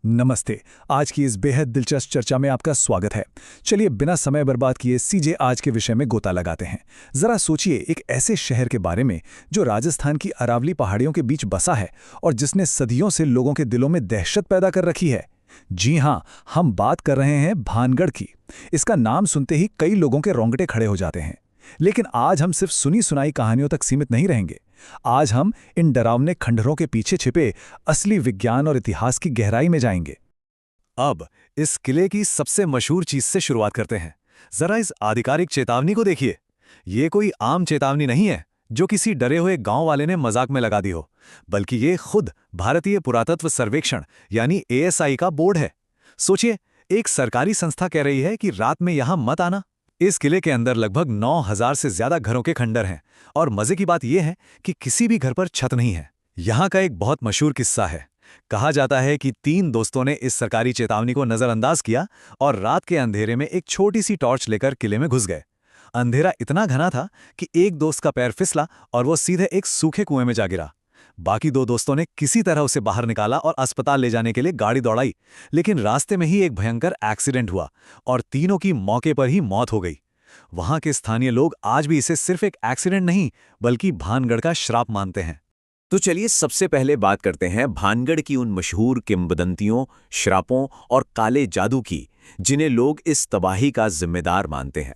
नमस्ते। आज की इस बेहद दिलचस्प चर्चा में आपका स्वागत है। चलिए बिना समय बर्बाद किए सीधे आज के विषय में गोता लगाते हैं। जरा सोचिए एक ऐसे शहर के बारे में जो राजस्थान की अरावली पहाड़ियों के बीच बसा है और जिसने सदियों से लोगों के दिलों में दहशत पैदा कर रखी है। जी हाँ, हम बात कर रहे हैं भानगढ़ की। इसका नाम सुनते ही कई लोगों के रोंगटे खड़े हो जाते हैं। लेकिन आज हम सिर्फ सुनी सुनाई कहानियों तक सीमित नहीं रहेंगे। आज हम इन डरावने खंडहरों के पीछे छिपे असली विज्ञान और इतिहास की गहराई में जाएंगे। अब इस किले की सबसे मशहूर चीज से शुरुआत करते हैं। जरा इस आधिकारिक चेतावनी को देखिए। ये कोई आम चेतावनी नहीं है जो किसी डरे हुए गांव वाले ने मजाक में लगा दी हो, बल्कि ये खुद भारतीय पुरातत्व सर्वेक्षण यानी एएसआई का बोर्ड है। सोचिए, एक सरकारी संस्था कह रही है कि रात में यहां मत आना। इस किले के अंदर लगभग 9,000 से ज्यादा घरों के खंडर हैं और मजे की बात यह है कि किसी भी घर पर छत नहीं है। यहाँ का एक बहुत मशहूर किस्सा है। कहा जाता है कि 3 दोस्तों ने इस सरकारी चेतावनी को नजरअंदाज किया और रात के अंधेरे में एक छोटी सी टॉर्च लेकर किले में घुस गए। अंधेरा इतना घना था कि एक दोस्त का पैर फिसला और वो सीधे एक सूखे कुएं में जा गिरा। बाकी 2 दोस्तों ने किसी तरह उसे बाहर निकाला और अस्पताल ले जाने के लिए गाड़ी दौड़ाई, लेकिन रास्ते में ही एक भयंकर एक्सीडेंट हुआ और तीनों की मौके पर ही मौत हो गई। वहां के स्थानीय लोग आज भी इसे सिर्फ एक एक्सीडेंट नहीं, बल्कि भानगढ़ का श्राप मानते हैं। तो चलिए सबसे पहले बात करते हैं भानगढ़ की उन मशहूर किंवदंतियों, श्रापों और काले जादू की, जिन्हें लोग इस तबाही का जिम्मेदार मानते हैं।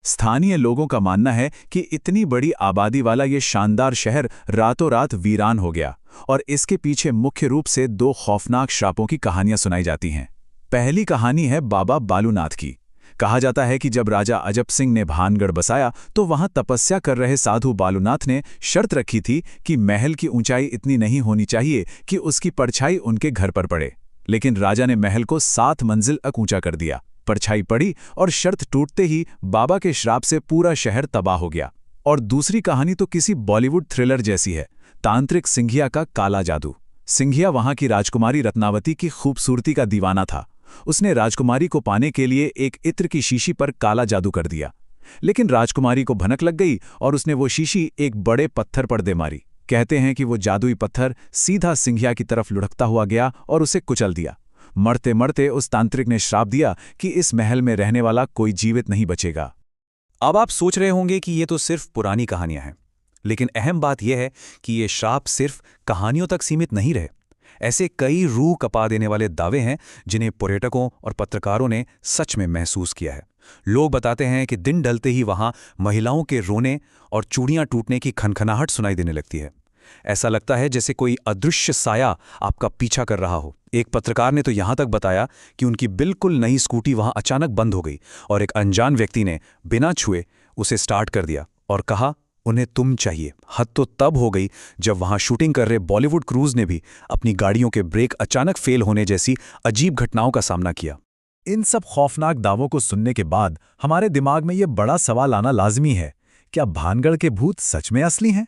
स्थानीय लोगों का मानना है कि इतनी बड़ी आबादी वाला ये शानदार शहर रातों रात वीरान हो गया और इसके पीछे मुख्य रूप से 2 खौफनाक श्रापों की कहानियां सुनाई जाती हैं। पहली कहानी है बाबा बालूनाथ की। कहा जाता है कि जब राजा अजब सिंह ने भानगढ़ बसाया तो वहां तपस्या कर रहे साधु बालूनाथ ने शर्त रखी थी कि महल की ऊंचाई इतनी नहीं होनी चाहिए कि उसकी परछाई उनके घर पर पड़े। लेकिन राजा ने महल को 7 मंजिल तक ऊंचा कर दिया। परछाई पड़ी और शर्त टूटते ही बाबा के श्राप से पूरा शहर तबाह हो गया। और दूसरी कहानी तो किसी बॉलीवुड थ्रिलर जैसी है, तांत्रिक सिंघिया का काला जादू। सिंघिया वहां की राजकुमारी रत्नावती की खूबसूरती का दीवाना था। उसने राजकुमारी को पाने के लिए एक इत्र की शीशी पर काला जादू कर दिया, लेकिन राजकुमारी को भनक लग गई और उसने वो शीशी एक बड़े पत्थर पर दे मारी। कहते हैं कि वो जादुई पत्थर सीधा सिंघिया की तरफ लुढ़कता हुआ गया और उसे कुचल दिया। मरते मरते उस तांत्रिक ने श्राप दिया कि इस महल में रहने वाला कोई जीवित नहीं बचेगा। अब आप सोच रहे होंगे कि ये तो सिर्फ पुरानी कहानियां हैं, लेकिन अहम बात यह है कि ये श्राप सिर्फ कहानियों तक सीमित नहीं रहे। ऐसे कई रूह कपा देने वाले दावे हैं जिन्हें पर्यटकों और पत्रकारों ने सच में महसूस किया है। लोग बताते हैं कि दिन ढलते ही वहां महिलाओं के रोने और चूड़ियां टूटने की खनखनाहट सुनाई देने लगती है। ऐसा लगता है जैसे कोई अदृश्य साया आपका पीछा कर रहा हो। एक पत्रकार ने तो यहां तक बताया कि उनकी बिल्कुल नई स्कूटी वहां अचानक बंद हो गई और एक अनजान व्यक्ति ने बिना छुए उसे स्टार्ट कर दिया और कहा, उन्हें तुम चाहिए। हद तो तब हो गई जब वहां शूटिंग कर रहे बॉलीवुड क्रूज ने भी अपनी गाड़ियों के ब्रेक अचानक फेल होने जैसी अजीब घटनाओं का सामना किया। इन सब खौफनाक दावों को सुनने के बाद हमारे दिमाग में ये बड़ा सवाल आना लाजमी है, क्या भानगढ़ के भूत सच में असली हैं?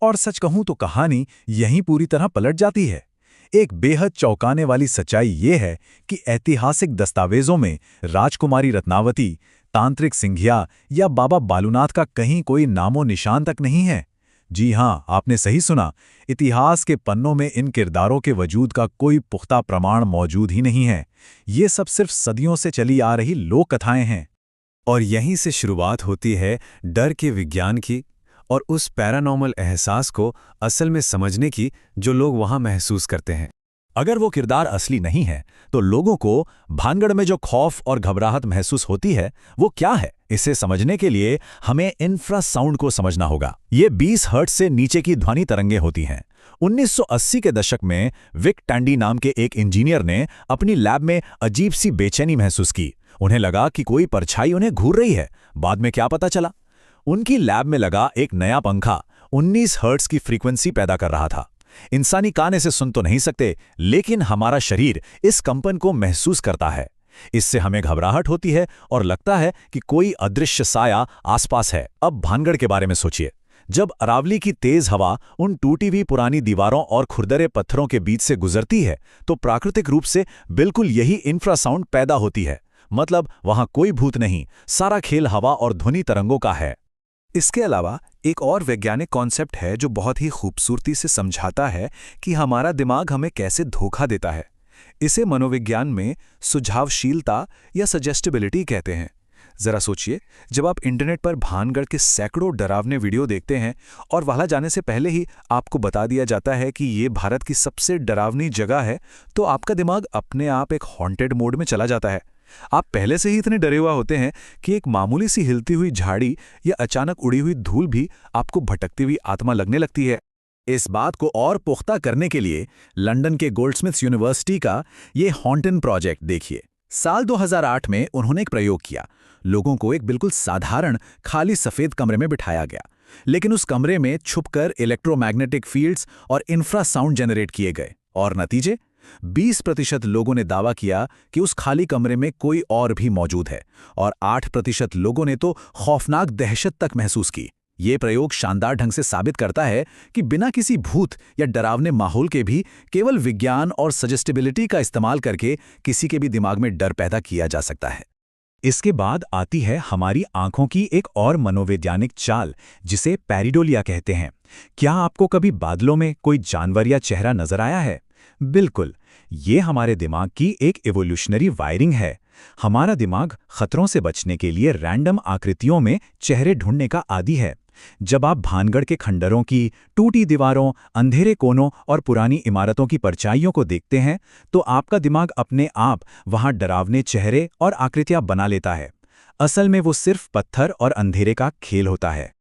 और सच कहूं तो कहानी यहीं पूरी तरह पलट जाती है। एक बेहद चौंकाने वाली सच्चाई ये है कि ऐतिहासिक दस्तावेजों में राजकुमारी रत्नावती, तांत्रिक सिंघिया या बाबा बालूनाथ का कहीं कोई नामो निशान तक नहीं है। जी हां, आपने सही सुना। इतिहास के पन्नों में इन किरदारों के वजूद का कोई पुख्ता प्रमाण मौजूद ही नहीं है। ये सब सिर्फ सदियों से चली आ रही लोक कथाएं हैं। और यहीं से शुरुआत होती है डर के विज्ञान की और उस पैरानॉर्मल एहसास को असल में समझने की जो लोग वहां महसूस करते हैं। अगर वो किरदार असली नहीं है तो लोगों को भानगढ़ में जो खौफ और घबराहट महसूस होती है वो क्या है? इसे समझने के लिए हमें इंफ्रासाउंड को समझना होगा। ये 20 हर्ट्ज से नीचे की ध्वनि तरंगें होती हैं। 1980 के दशक में विक टैंडी नाम के एक इंजीनियर ने अपनी लैब में अजीब सी बेचैनी महसूस की। उन्हें लगा कि कोई परछाई उन्हें घूर रही है। बाद में क्या पता चला? उनकी लैब में लगा एक नया पंखा 19 हर्ट्ज की फ्रीक्वेंसी पैदा कर रहा था। इंसानी कान इसे सुन तो नहीं सकते, लेकिन हमारा शरीर इस कंपन को महसूस करता है। इससे हमें घबराहट होती है और लगता है कि कोई अदृश्य साया आसपास है। अब भानगढ़ के बारे में सोचिए। जब अरावली की तेज हवा उन टूटी हुई पुरानी दीवारों और खुरदरे पत्थरों के बीच से गुजरती है तो प्राकृतिक रूप से बिल्कुल यही इंफ्रासाउंड पैदा होती है। मतलब वहां कोई भूत नहीं, सारा खेल हवा और ध्वनि तरंगों का है। इसके अलावा एक और वैज्ञानिक कॉन्सेप्ट है जो बहुत ही खूबसूरती से समझाता है कि हमारा दिमाग हमें कैसे धोखा देता है। इसे मनोविज्ञान में सुझावशीलता या सजेस्टिबिलिटी कहते हैं। जरा सोचिए, जब आप इंटरनेट पर भानगढ़ के सैकड़ों डरावने वीडियो देखते हैं और वहां जाने से पहले ही आपको बता दिया जाता है कि ये भारत की सबसे डरावनी जगह है, तो आपका दिमाग अपने आप एक हॉन्टेड मोड में चला जाता है। आप पहले से ही इतने डरे हुए होते हैं कि एक मामूली सी हिलती हुई झाड़ी या अचानक उड़ी हुई धूल भी आपको भटकती हुई आत्मा लगने लगती है। इस बात को और पुख्ता करने के लिए लंदन के गोल्डस्मिथ्स यूनिवर्सिटी का ये हॉन्टेन प्रोजेक्ट देखिए। साल 2008 में उन्होंने एक प्रयोग किया। लोगों को एक बिल्कुल साधारण खाली सफेद कमरे में बिठाया गया, लेकिन उस कमरे में छुपकर इलेक्ट्रोमैग्नेटिक फील्ड्स और इंफ्रासाउंड जनरेट किए गए, और नतीजे 20% लोगों ने दावा किया कि उस खाली कमरे में कोई और भी मौजूद है, और 8% लोगों ने तो खौफनाक दहशत तक महसूस की। ये प्रयोग शानदार ढंग से साबित करता है कि बिना किसी भूत या डरावने माहौल के भी केवल विज्ञान और सजेस्टिबिलिटी का इस्तेमाल करके किसी के भी दिमाग में डर पैदा किया जा सकता है। इसके बाद आती है हमारी आंखों की एक और मनोवैज्ञानिक चाल, जिसे पैरिडोलिया कहते हैं। क्या आपको कभी बादलों में कोई जानवर या चेहरा नजर आया है? बिल्कुल, ये हमारे दिमाग की एक एवोल्यूशनरी वायरिंग है। हमारा दिमाग खतरों से बचने के लिए रैंडम आकृतियों में चेहरे ढूंढने का आदी है। जब आप भानगढ़ के खंडरों की टूटी दीवारों, अंधेरे कोनों और पुरानी इमारतों की परछाइयों को देखते हैं, तो आपका दिमाग अपने आप वहां डरावने चेहरे और आकृतियां बना लेता है। असल में वो सिर्फ पत्थर और अंधेरे का खेल होता है।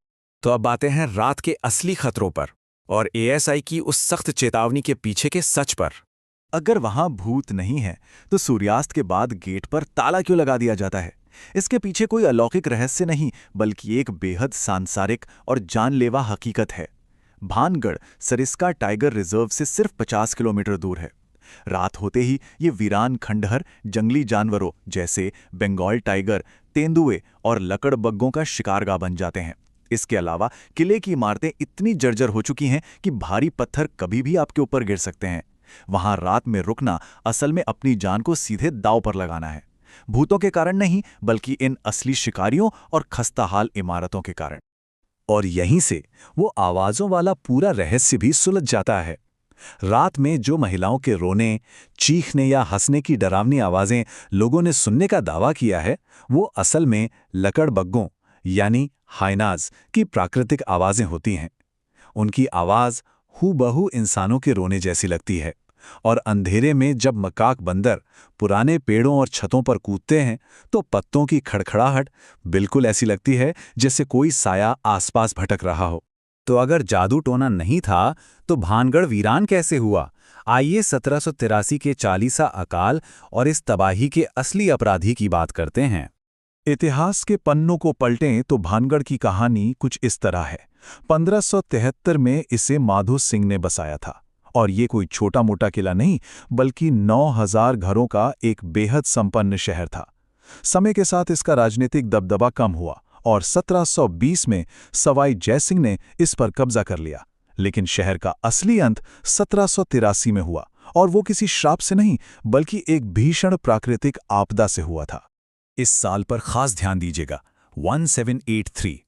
तो अब आते हैं रात के असली खतरों पर और एएसआई की उस सख्त चेतावनी के पीछे के सच पर। अगर वहां भूत नहीं है तो सूर्यास्त के बाद गेट पर ताला क्यों लगा दिया जाता है? इसके पीछे कोई अलौकिक रहस्य नहीं, बल्कि एक बेहद सांसारिक और जानलेवा हकीकत है। भानगढ़ सरिस्का टाइगर रिजर्व से सिर्फ 50 किलोमीटर दूर है। रात होते ही ये वीरान खंडहर जंगली जानवरों जैसे बंगाल टाइगर, तेंदुए और लकड़बग्गों का शिकारगाह बन जाते हैं। इसके अलावा किले की इमारतें इतनी जर्जर हो चुकी हैं कि भारी पत्थर कभी भी आपके ऊपर गिर सकते हैं। वहां रात में रुकना असल में अपनी जान को सीधे दांव पर लगाना है, भूतों के कारण नहीं, बल्कि इन असली शिकारियों और खस्ताहाल इमारतों के कारण। और यहीं से वो आवाजों वाला पूरा रहस्य भी सुलझ जाता है। रात में जो महिलाओं के रोने, चीखने या हंसने की डरावनी आवाजें लोगों ने सुनने का दावा किया है, वो असल में लकड़बग्गों यानी हाइनाज की प्राकृतिक आवाजें होती हैं। उनकी आवाज हूबहू इंसानों के रोने जैसी लगती है, और अंधेरे में जब मकाक बंदर पुराने पेड़ों और छतों पर कूदते हैं तो पत्तों की खड़खड़ाहट बिल्कुल ऐसी लगती है जैसे कोई साया आसपास भटक रहा हो। तो अगर जादू टोना नहीं था तो भानगढ़ वीरान कैसे हुआ? आइए 1783 के चालीसा अकाल और इस तबाही के असली अपराधी की बात करते हैं। इतिहास के पन्नों को पलटें तो भानगढ़ की कहानी कुछ इस तरह है। 1573 में इसे माधो सिंह ने बसाया था, और ये कोई छोटा मोटा किला नहीं, बल्कि 9000 घरों का एक बेहद संपन्न शहर था। समय के साथ इसका राजनीतिक दबदबा कम हुआ और 1720 में सवाई जयसिंह ने इस पर कब्जा कर लिया। लेकिन शहर का असली अंत 1783 में हुआ, और वो किसी श्राप से नहीं, बल्कि एक भीषण प्राकृतिक आपदा से हुआ था। इस साल पर खास ध्यान दीजिएगा, 1783।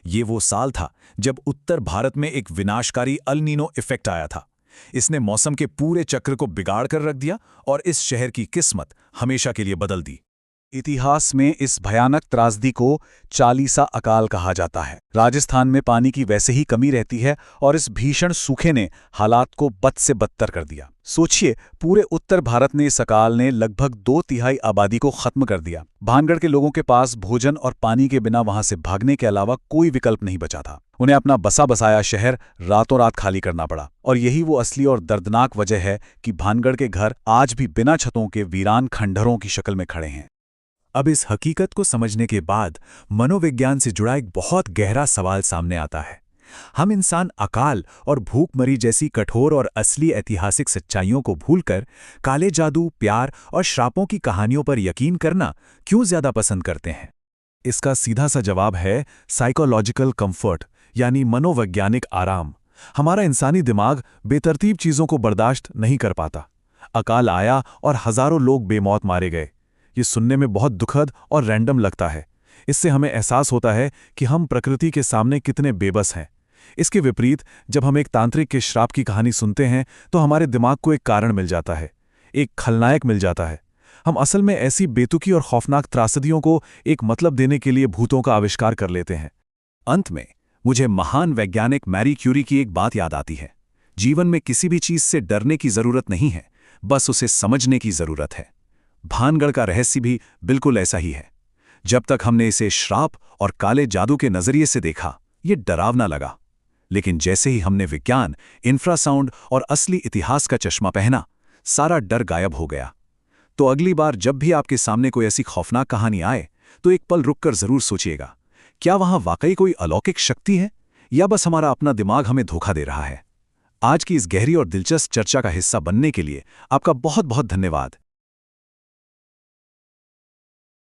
ये वो साल था जब उत्तर भारत में एक विनाशकारी अल नीनो इफेक्ट आया था। इसने मौसम के पूरे चक्र को बिगाड़ कर रख दिया और इस शहर की किस्मत हमेशा के लिए बदल दी। इतिहास में इस भयानक त्रासदी को चालीसा अकाल कहा जाता है। राजस्थान में पानी की वैसे ही कमी रहती है, और इस भीषण सूखे ने हालात को बद से बदतर कर दिया। सोचिए, पूरे उत्तर भारत में इस अकाल ने लगभग 2/3 आबादी को खत्म कर दिया। भानगढ़ के लोगों के पास भोजन और पानी के बिना वहां से भागने के अलावा कोई विकल्प नहीं बचा था। उन्हें अपना बसा बसाया शहर रातों रात खाली करना पड़ा, और यही वो असली और दर्दनाक वजह है कि भानगढ़ के घर आज भी बिना छतों के वीरान खंडहरों की शक्ल में खड़े हैं। अब इस हकीकत को समझने के बाद मनोविज्ञान से जुड़ा एक बहुत गहरा सवाल सामने आता है। हम इंसान अकाल और भूखमरी जैसी कठोर और असली ऐतिहासिक सच्चाइयों को भूलकर काले जादू, प्यार और श्रापों की कहानियों पर यकीन करना क्यों ज्यादा पसंद करते हैं? इसका सीधा सा जवाब है साइकोलॉजिकल कंफर्ट, यानी मनोवैज्ञानिक आराम। हमारा इंसानी दिमाग बेतरतीब चीजों को बर्दाश्त नहीं कर पाता। अकाल आया और हजारों लोग बेमौत मारे गए। ये सुनने में बहुत दुखद और रैंडम लगता है। इससे हमें एहसास होता है कि हम प्रकृति के सामने कितने बेबस हैं। इसके विपरीत जब हम एक तांत्रिक के श्राप की कहानी सुनते हैं तो हमारे दिमाग को एक कारण मिल जाता है, एक खलनायक मिल जाता है। हम असल में ऐसी बेतुकी और खौफनाक त्रासदियों को एक मतलब देने के लिए भूतों का आविष्कार कर लेते हैं। अंत में मुझे महान वैज्ञानिक मैरी क्यूरी की एक बात याद आती है। जीवन में किसी भी चीज से डरने की जरूरत नहीं है, बस उसे समझने की जरूरत है। भानगढ़ का रहस्य भी बिल्कुल ऐसा ही है। जब तक हमने इसे श्राप और काले जादू के नजरिए से देखा, ये डरावना लगा। लेकिन जैसे ही हमने विज्ञान, इंफ्रासाउंड और असली इतिहास का चश्मा पहना, सारा डर गायब हो गया। तो अगली बार जब भी आपके सामने कोई ऐसी खौफनाक कहानी आए, तो एक पल रुककर जरूर सोचिएगा, क्या वहां वाकई कोई अलौकिक शक्ति है या बस हमारा अपना दिमाग हमें धोखा दे रहा है? आज की इस गहरी और दिलचस्प चर्चा का हिस्सा बनने के लिए आपका बहुत बहुत धन्यवाद।